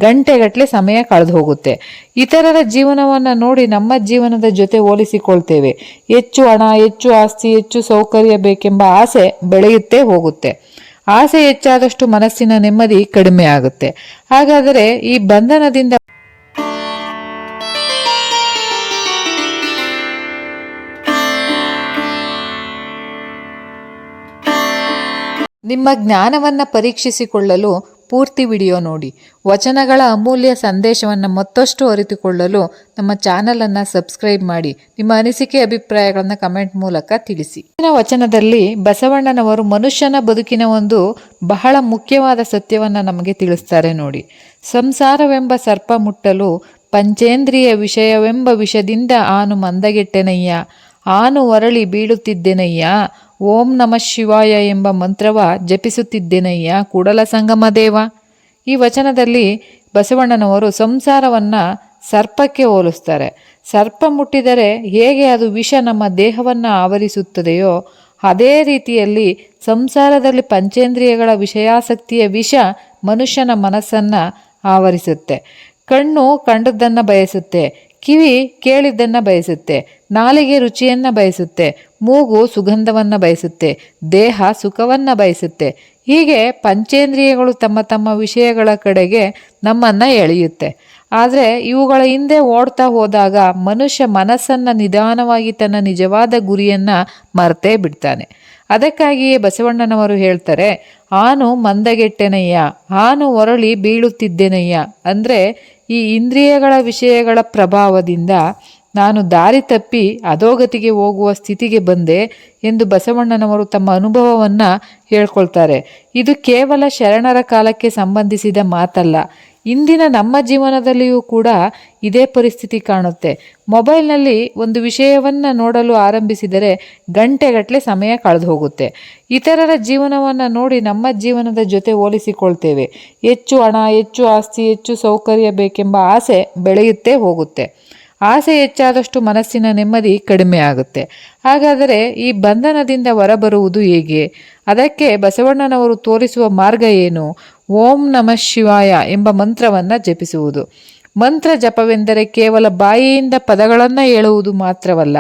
ಗಂಟೆಗಟ್ಟಲೆ ಸಮಯ ಕಳೆದು ಹೋಗುತ್ತೆ. ಇತರರ ಜೀವನವನ್ನು ನೋಡಿ ನಮ್ಮ ಜೀವನದ ಜೊತೆ ಹೋಲಿಸಿಕೊಳ್ತೇವೆ. ಹೆಚ್ಚು ಹಣ, ಹೆಚ್ಚು ಆಸ್ತಿ, ಹೆಚ್ಚು ಸೌಕರ್ಯ ಬೇಕೆಂಬ ಆಸೆ ಬೆಳೆಯುತ್ತೇ ಹೋಗುತ್ತೆ. ಆಸೆ ಹೆಚ್ಚಾದಷ್ಟು ಮನಸ್ಸಿನ ನೆಮ್ಮದಿ ಕಡಿಮೆ ಆಗುತ್ತೆ. ಹಾಗಾದರೆ ಈ ಬಂಧನದಿಂದ ನಿಮ್ಮ ಜ್ಞಾನವನ್ನು ಪರೀಕ್ಷಿಸಿಕೊಳ್ಳಲು ಪೂರ್ತಿ ವಿಡಿಯೋ ನೋಡಿ. ವಚನಗಳ ಅಮೂಲ್ಯ ಸಂದೇಶವನ್ನು ಮತ್ತಷ್ಟು ಅರಿತುಕೊಳ್ಳಲು ನಮ್ಮ ಚಾನಲನ್ನು ಸಬ್ಸ್ಕ್ರೈಬ್ ಮಾಡಿ. ನಿಮ್ಮ ಅನಿಸಿಕೆ ಅಭಿಪ್ರಾಯಗಳನ್ನು ಕಮೆಂಟ್ ಮೂಲಕ ತಿಳಿಸಿ. ಈ ವಚನದಲ್ಲಿ ಬಸವಣ್ಣನವರು ಮನುಷ್ಯನ ಬದುಕಿನ ಒಂದು ಬಹಳ ಮುಖ್ಯವಾದ ಸತ್ಯವನ್ನು ನಮಗೆ ತಿಳಿಸ್ತಾರೆ ನೋಡಿ. ಸಂಸಾರವೆಂಬ ಸರ್ಪ ಮುಟ್ಟಲು ಪಂಚೇಂದ್ರಿಯ ವಿಷಯವೆಂಬ ವಿಷದಿಂದ ಆನು ಮಂದಗೆಟ್ಟೆನಯ್ಯ, ಆನು ಹೊರಳಿ ಬೀಳುತ್ತಿದ್ದೆನಯ್ಯ, ಓಂ ನಮಃ ಶಿವಾಯ ಎಂಬ ಮಂತ್ರವ ಜಪಿಸುತ್ತಿದ್ದೆನಯ್ಯ ಕೂಡಲ ಸಂಗಮ ದೇವ. ಈ ವಚನದಲ್ಲಿ ಬಸವಣ್ಣನವರು ಸಂಸಾರವನ್ನು ಸರ್ಪಕ್ಕೆ ಹೋಲಿಸ್ತಾರೆ. ಸರ್ಪ ಮುಟ್ಟಿದರೆ ಹೇಗೆ ಅದು ವಿಷ ನಮ್ಮ ದೇಹವನ್ನು ಆವರಿಸುತ್ತದೆಯೋ ಅದೇ ರೀತಿಯಲ್ಲಿ ಸಂಸಾರದಲ್ಲಿ ಪಂಚೇಂದ್ರಿಯಗಳ ವಿಷಯಾಸಕ್ತಿಯ ವಿಷ ಮನುಷ್ಯನ ಮನಸ್ಸನ್ನು ಆವರಿಸುತ್ತೆ. ಕಣ್ಣು ಕಂಡದ್ದನ್ನು ಬಯಸುತ್ತೆ, ಕಿವಿ ಕೇಳಿದ್ದನ್ನು ಬಯಸುತ್ತೆ, ನಾಲಿಗೆ ರುಚಿಯನ್ನು ಬಯಸುತ್ತೆ, ಮೂಗು ಸುಗಂಧವನ್ನು ಬಯಸುತ್ತೆ, ದೇಹ ಸುಖವನ್ನು ಬಯಸುತ್ತೆ. ಹೀಗೆ ಪಂಚೇಂದ್ರಿಯಗಳು ತಮ್ಮ ತಮ್ಮ ವಿಷಯಗಳ ಕಡೆಗೆ ನಮ್ಮನ್ನು ಎಳೆಯುತ್ತೆ. ಆದರೆ ಇವುಗಳ ಹಿಂದೆ ಓಡ್ತಾ ಹೋದಾಗ ಮನುಷ್ಯ ಮನಸ್ಸನ್ನು ನಿಧಾನವಾಗಿ ತನ್ನ ನಿಜವಾದ ಗುರಿಯನ್ನು ಮರೆತೇ ಬಿಡ್ತಾನೆ. ಅದಕ್ಕಾಗಿಯೇ ಬಸವಣ್ಣನವರು ಹೇಳ್ತಾರೆ, ಆನು ಮಂದಗೆಟ್ಟೆನಯ್ಯ, ಆನು ಹೊರಳಿ ಬೀಳುತ್ತಿದ್ದೆನಯ್ಯ. ಅಂದರೆ ಈ ಇಂದ್ರಿಯಗಳ ವಿಷಯಗಳ ಪ್ರಭಾವದಿಂದ ನಾನು ದಾರಿ ತಪ್ಪಿ ಅಧೋಗತಿಗೆ ಹೋಗುವ ಸ್ಥಿತಿಗೆ ಬಂದೆ ಎಂದು ಬಸವಣ್ಣನವರು ತಮ್ಮ ಅನುಭವವನ್ನು ಹೇಳ್ಕೊಳ್ತಾರೆ. ಇದು ಕೇವಲ ಶರಣರ ಕಾಲಕ್ಕೆ ಸಂಬಂಧಿಸಿದ ಮಾತಲ್ಲ. ಇಂದಿನ ನಮ್ಮ ಜೀವನದಲ್ಲಿಯೂ ಕೂಡ ಇದೇ ಪರಿಸ್ಥಿತಿ ಕಾಣುತ್ತೆ. ಮೊಬೈಲ್ನಲ್ಲಿ ಒಂದು ವಿಷಯವನ್ನು ನೋಡಲು ಆರಂಭಿಸಿದರೆ ಗಂಟೆಗಟ್ಟಲೆ ಸಮಯ ಕಳೆದು ಹೋಗುತ್ತೆ. ಇತರರ ಜೀವನವನ್ನು ನೋಡಿ ನಮ್ಮ ಜೀವನದ ಜೊತೆ ಹೋಲಿಸಿಕೊಳ್ತೇವೆ. ಹೆಚ್ಚು ಹಣ, ಹೆಚ್ಚು ಆಸ್ತಿ, ಹೆಚ್ಚು ಸೌಕರ್ಯ ಬೇಕೆಂಬ ಆಸೆ ಬೆಳೆಯುತ್ತೇ ಹೋಗುತ್ತೆ. ಆಸೆ ಹೆಚ್ಚಾದಷ್ಟು ಮನಸ್ಸಿನ ನೆಮ್ಮದಿ ಕಡಿಮೆ ಆಗುತ್ತೆ. ಹಾಗಾದರೆ ಈ ಬಂಧನದಿಂದ ಹೊರಬರುವುದು ಹೇಗೆ? ಅದಕ್ಕೆ ಬಸವಣ್ಣನವರು ತೋರಿಸುವ ಮಾರ್ಗ ಏನು? ಓಂ ನಮಃ ಶಿವಾಯ ಎಂಬ ಮಂತ್ರವನ್ನು ಜಪಿಸುವುದು. ಮಂತ್ರ ಜಪವೆಂದರೆ ಕೇವಲ ಬಾಯಿಯಿಂದ ಪದಗಳನ್ನು ಹೇಳುವುದು ಮಾತ್ರವಲ್ಲ,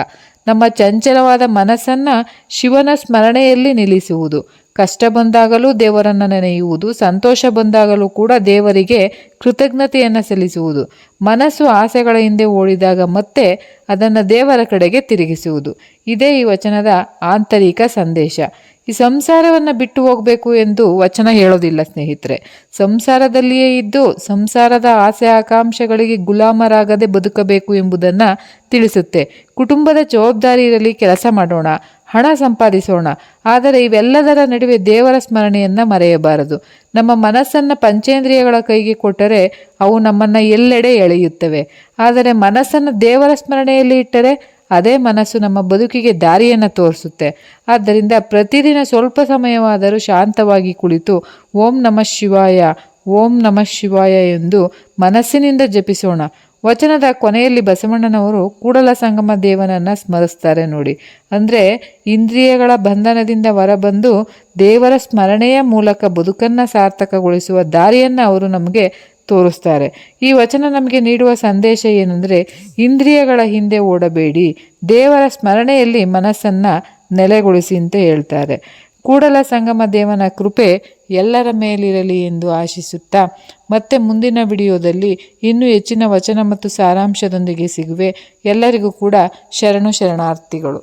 ನಮ್ಮ ಚಂಚಲವಾದ ಮನಸ್ಸನ್ನು ಶಿವನ ಸ್ಮರಣೆಯಲ್ಲಿ ನಿಲ್ಲಿಸುವುದು. ಕಷ್ಟ ಬಂದಾಗಲೂ ದೇವರನ್ನು ನೆನೆಯುವುದು, ಸಂತೋಷ ಬಂದಾಗಲೂ ಕೂಡ ದೇವರಿಗೆ ಕೃತಜ್ಞತೆಯನ್ನು ಸಲ್ಲಿಸುವುದು. ಮನಸ್ಸು ಆಸೆಗಳ ಹಿಂದೆ ಓಡಿದಾಗ ಮತ್ತೆ ಅದನ್ನು ದೇವರ ಕಡೆಗೆ ತಿರುಗಿಸುವುದು. ಇದೇ ಈ ವಚನದ ಆಂತರಿಕ ಸಂದೇಶ. ಈ ಸಂಸಾರವನ್ನು ಬಿಟ್ಟು ಹೋಗಬೇಕು ಎಂದು ವಚನ ಹೇಳೋದಿಲ್ಲ ಸ್ನೇಹಿತರೆ. ಸಂಸಾರದಲ್ಲಿಯೇ ಇದ್ದು ಸಂಸಾರದ ಆಸೆ ಆಕಾಂಕ್ಷೆಗಳಿಗೆ ಗುಲಾಮರಾಗದೆ ಬದುಕಬೇಕು ಎಂಬುದನ್ನು ತಿಳಿಸುತ್ತೆ. ಕುಟುಂಬದ ಜವಾಬ್ದಾರಿಯಲ್ಲಿ ಕೆಲಸ ಮಾಡೋಣ, ಹಣ ಸಂಪಾದಿಸೋಣ, ಆದರೆ ಇವೆಲ್ಲದರ ನಡುವೆ ದೇವರ ಸ್ಮರಣೆಯನ್ನು ಮರೆಯಬಾರದು. ನಮ್ಮ ಮನಸ್ಸನ್ನು ಪಂಚೇಂದ್ರಿಯಗಳ ಕೈಗೆ ಕೊಟ್ಟರೆ ಅವು ನಮ್ಮನ್ನು ಎಲ್ಲೆಡೆ ಎಳೆಯುತ್ತವೆ. ಆದರೆ ಮನಸ್ಸನ್ನು ದೇವರ ಸ್ಮರಣೆಯಲ್ಲಿ ಇಟ್ಟರೆ ಅದೇ ಮನಸ್ಸು ನಮ್ಮ ಬದುಕಿಗೆ ದಾರಿಯನ್ನು ತೋರಿಸುತ್ತೆ. ಆದ್ದರಿಂದ ಪ್ರತಿದಿನ ಸ್ವಲ್ಪ ಸಮಯವಾದರೂ ಶಾಂತವಾಗಿ ಕುಳಿತು ಓಂ ನಮಃ ಶಿವಾಯ, ಓಂ ನಮಃ ಶಿವಾಯ ಎಂದು ಮನಸ್ಸಿನಿಂದ ಜಪಿಸೋಣ. ವಚನದ ಕೊನೆಯಲ್ಲಿ ಬಸವಣ್ಣನವರು ಕೂಡಲ ಸಂಗಮ ದೇವನನ್ನು ಸ್ಮರಿಸ್ತಾರೆ ನೋಡಿ. ಅಂದರೆ ಇಂದ್ರಿಯಗಳ ಬಂಧನದಿಂದ ಹೊರಬಂದು ದೇವರ ಸ್ಮರಣೆಯ ಮೂಲಕ ಬದುಕನ್ನು ಸಾರ್ಥಕಗೊಳಿಸುವ ದಾರಿಯನ್ನು ಅವರು ನಮಗೆ ತೋರಿಸ್ತಾರೆ. ಈ ವಚನ ನಮಗೆ ನೀಡುವ ಸಂದೇಶ ಏನೆಂದರೆ, ಇಂದ್ರಿಯಗಳ ಹಿಂದೆ ಓಡಬೇಡಿ, ದೇವರ ಸ್ಮರಣೆಯಲ್ಲಿ ಮನಸ್ಸನ್ನು ನೆಲೆಗೊಳಿಸಿ ಅಂತ ಹೇಳ್ತಾರೆ. ಕೂಡಲ ಸಂಗಮ ದೇವನ ಕೃಪೆ ಎಲ್ಲರ ಮೇಲಿರಲಿ ಎಂದು ಆಶಿಸುತ್ತಾ ಮತ್ತೆ ಮುಂದಿನ ವಿಡಿಯೋದಲ್ಲಿ ಇನ್ನೂ ಹೆಚ್ಚಿನ ವಚನ ಮತ್ತು ಸಾರಾಂಶದೊಂದಿಗೆ ಸಿಗುವೆ. ಎಲ್ಲರಿಗೂ ಕೂಡ ಶರಣಾರ್ಥಿಗಳು.